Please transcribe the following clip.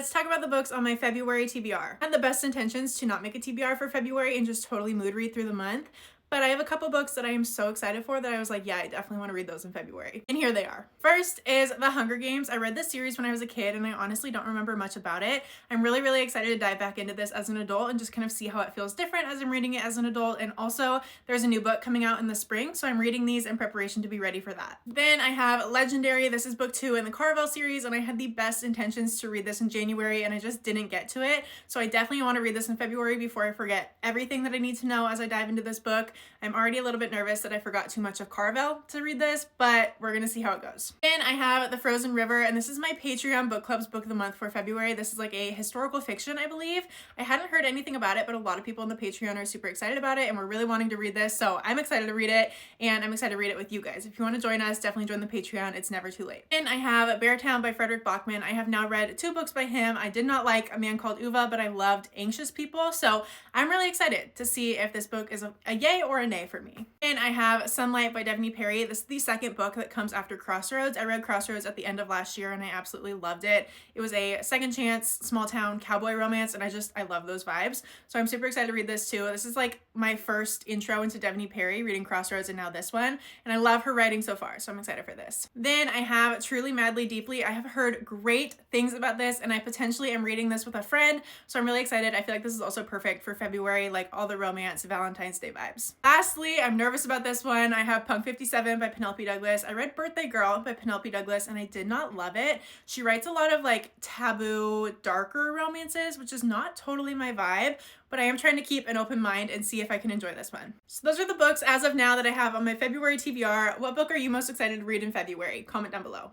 let's talk about the books on my February TBR. I had the best intentions to not make a TBR for February and just totally mood read through the month. But I have a couple books that I am so excited for that I was like, yeah, I definitely want to read those in February. And here they are. First is The Hunger Games. I read this series when I was a kid and I honestly don't remember much about it. I'm really, really excited to dive back into this as an adult and just kind of see how it feels different as I'm reading it as an adult. And also there's a new book coming out in the spring, so I'm reading these in preparation to be ready for that. Then I have Legendary. This is book 2 in the Caraval series and I had the best intentions to read this in January and I just didn't get to it. So I definitely want to read this in February before I forget everything that I need to know as I dive into this book. I'm already a little bit nervous that I forgot too much of Caraval to read this, but we're gonna see how it goes. Then I have The Frozen River, and this is my Patreon book club's book of the month for February. This is like a historical fiction, I believe. I hadn't heard anything about it, but a lot of people in the Patreon are super excited about it and we're really wanting to read this, so I'm excited to read it and I'm excited to read it with you guys. If you want to join us, definitely join the Patreon. It's never too late. And I have Beartown by Frederick Bachman. I have now read 2 books by him. I did not like A Man Called Uva, but I loved Anxious People, so I'm really excited to see if this book is a yay or a nay for me. And I have Sunlight by Devney Perry. This is the second book that comes after Crossroads. I read Crossroads at the end of last year and I absolutely loved it. It was a second chance, small town cowboy romance and I love those vibes. So I'm super excited to read this too. This is like my first intro into Devney Perry, reading Crossroads and now this one. And I love her writing so far, so I'm excited for this. Then I have Truly Madly Deeply. I have heard great things about this and I potentially am reading this with a friend. So I'm really excited. I feel like this is also perfect for February, like all the romance, Valentine's Day vibes. Lastly, I'm nervous about this one. I have Punk 57 by Penelope Douglas. I read Birthday Girl by Penelope Douglas and I did not love it. She writes a lot of like taboo, darker romances, which is not totally my vibe, but I am trying to keep an open mind and see if I can enjoy this one. So those are the books as of now that I have on my February TBR. What book are you most excited to read in February? Comment down below.